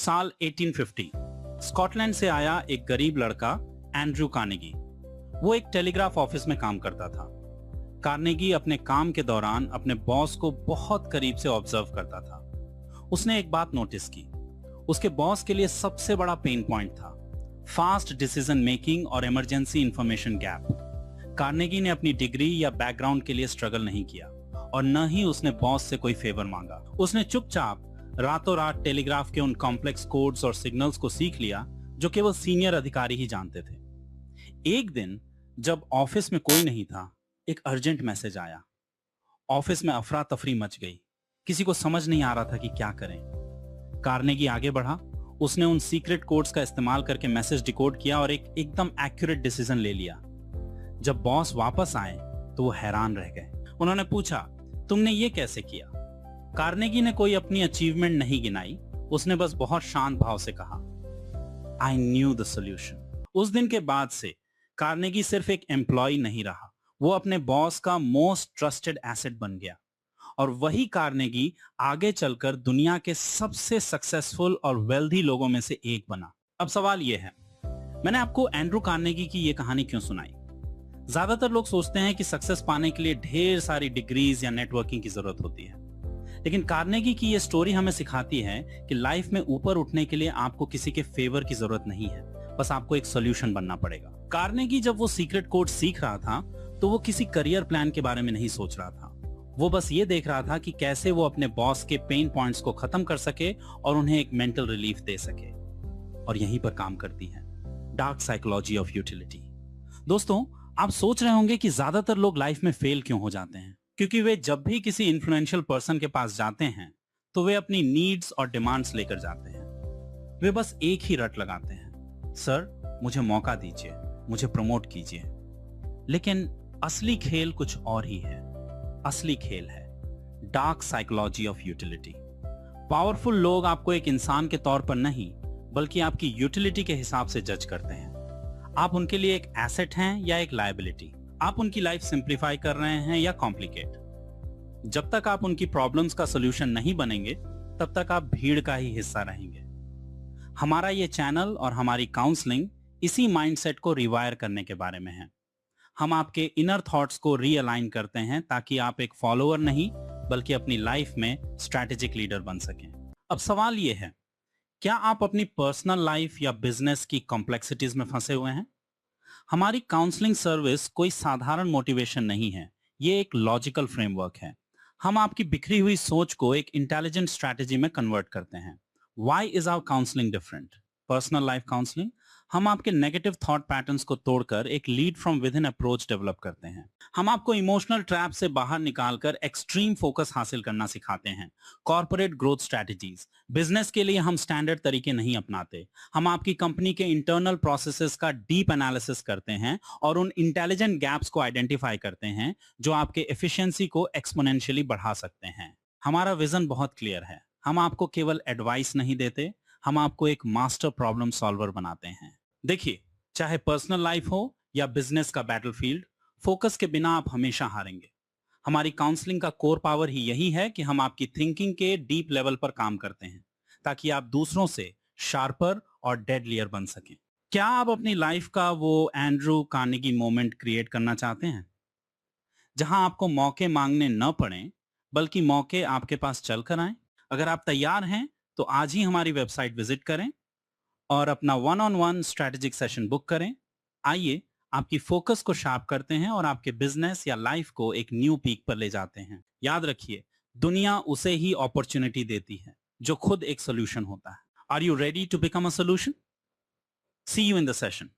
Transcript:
साल 1850 स्कॉटलैंड से आया एक गरीब लड़का एंड्रू कार्नेगी। वो एक टेलीग्राफ ऑफिस में काम करता था। कार्नेगी अपने काम के दौरान अपने बॉस को बहुत करीब से ऑब्जर्व करता था। उसने एक बात नोटिस की, उसके बॉस के लिए सबसे बड़ा पेन पॉइंट था फास्ट डिसीजन मेकिंग और इमरजेंसी इंफॉर्मेशन गैप। कार्नेगी ने अपनी डिग्री या बैकग्राउंड के लिए स्ट्रगल नहीं किया और न ही उसने बॉस से कोई फेवर मांगा। उसने चुपचाप रातों रात टेलीग्राफ के उन कॉम्प्लेक्स कोड्स और सिग्नल्स को सीख लिया जो केवल सीनियर अधिकारी ही जानते थे। एक दिन जब ऑफिस में कोई नहीं था, एक अर्जेंट मैसेज आया। ऑफिस में अफरा तफरी मच गई, किसी को समझ नहीं आ रहा था कि क्या करें। कार्नेगी आगे बढ़ा, उसने उन सीक्रेट कोड्स का इस्तेमाल करके मैसेज डिकोड किया और एक एकदम एक्यूरेट डिसीजन ले लिया। जब बॉस वापस आए तो वो हैरान रह गए। उन्होंने पूछा, तुमने ये कैसे किया? कार्नेगी ने कोई अपनी अचीवमेंट नहीं गिनाई, उसने बस बहुत शांत भाव से कहा, आई न्यू द सोल्यूशन। उस दिन के बाद से कार्नेगी सिर्फ एक एम्प्लॉय नहीं रहा, वो अपने बॉस का मोस्ट ट्रस्टेड एसेट बन गया। और वही कार्नेगी आगे चलकर दुनिया के सबसे सक्सेसफुल और वेल्दी लोगों में से एक बना। अब सवाल यह है, मैंने आपको एंड्रू कार्नेगी की यह कहानी क्यों सुनाई? ज्यादातर लोग सोचते हैं कि सक्सेस पाने के लिए ढेर सारी डिग्रीज या नेटवर्किंग की जरूरत होती है, लेकिन कार्नेगी की ये स्टोरी हमें सिखाती है कि लाइफ में ऊपर उठने के लिए आपको किसी के फेवर की जरूरत नहीं है, बस आपको एक सॉल्यूशन बनना पड़ेगा। कार्नेगी जब वो सीक्रेट कोड सीख रहा था तो वो किसी करियर प्लान के बारे में नहीं सोच रहा था, वो बस ये देख रहा था कि कैसे वो अपने बॉस के पेन पॉइंट्स को खत्म कर सके और उन्हें एक मेंटल रिलीफ दे सके। और यहीं पर काम करती है डार्क साइकोलॉजी ऑफ यूटिलिटी। दोस्तों, आप सोच रहे होंगे कि ज्यादातर लोग लाइफ में फेल क्यों हो जाते हैं, क्योंकि वे जब भी किसी इन्फ्लुएंशियल पर्सन के पास जाते हैं तो वे अपनी नीड्स और डिमांड्स लेकर जाते हैं। वे बस एक ही रट लगाते हैं, सर मुझे मौका दीजिए, मुझे प्रमोट कीजिए। लेकिन असली खेल कुछ और ही है। असली खेल है dark psychology of utility. Powerful लोग आपको एक इंसान के तौर पर नहीं बल्कि आपकी यूटिलिटी के हिसाब से जज करते हैं। आप उनके लिए एक एसेट हैं या एक लायबिलिटी? आप उनकी लाइफ सिंप्लीफाई कर रहे हैं या कॉम्प्लिकेट? जब तक आप उनकी प्रॉब्लम्स का सॉल्यूशन नहीं बनेंगे तब तक आप भीड़ का ही हिस्सा रहेंगे। हमारा ये चैनल और हमारी काउंसलिंग इसी माइंडसेट को रिवायर करने के बारे में है। हम आपके इनर थॉट्स को रीअलाइन करते हैं ताकि आप एक फॉलोअर नहीं बल्कि अपनी लाइफ में स्ट्रैटेजिक लीडर बन सकें। अब सवाल ये है, क्या आप अपनी पर्सनल लाइफ या बिजनेस की कॉम्प्लेक्सिटीज में फंसे हुए हैं? हमारी काउंसलिंग सर्विस कोई साधारण मोटिवेशन नहीं है, ये एक लॉजिकल फ्रेमवर्क है। हम आपकी बिखरी हुई सोच को एक इंटेलिजेंट स्ट्रैटेजी में कन्वर्ट करते हैं। Why is our counselling different? Personal life counselling, हम आपके नेगेटिव थॉट पैटर्न्स को तोड़कर एक lead from within approach develop करते हैं। हम आपको इमोशनल ट्रैप से बाहर निकालकर एक्सट्रीम फोकस हासिल करना सिखाते हैं। कॉर्पोरेट ग्रोथ स्ट्रैटेजीज, बिजनेस के लिए हम स्टैंडर्ड तरीके नहीं अपनाते। हम आपकी कंपनी के इंटरनल प्रोसेसेस का डीप एनालिसिस करते हैं और उन इंटेलिजेंट गैप्स को आइडेंटिफाई करते हैं जो आपके एफिशिएंसी को एक्सपोनेंशियली बढ़ा सकते हैं। हमारा विजन बहुत क्लियर है, हम आपको केवल एडवाइस नहीं देते, हम आपको एक मास्टर प्रॉब्लम सॉल्वर बनाते हैं। देखिए, चाहे पर्सनल लाइफ हो या बिजनेस का बैटलफील्ड, फोकस के बिना आप हमेशा हारेंगे। हमारी काउंसलिंग का कोर पावर ही यही है कि हम आपकी थिंकिंग के डीप लेवल पर काम करते हैं ताकि आप दूसरों से शार्पर और डेडलियर बन सकें। क्या आप अपनी लाइफ का वो एंड्रू कार्नेगी मोमेंट क्रिएट करना चाहते हैं जहां आपको मौके मांगने न पड़े बल्कि मौके आपके पास चल कर आए? अगर आप तैयार हैं तो आज ही हमारी वेबसाइट विजिट करें और अपना one on one strategic session book करें। आइए आपकी फोकस को शार्प करते हैं और आपके बिजनेस या लाइफ को एक न्यू पीक पर ले जाते हैं। याद रखिए, दुनिया उसे ही अपॉर्चुनिटी देती है जो खुद एक सोल्यूशन होता है। Are you ready to become a solution? See you in the session.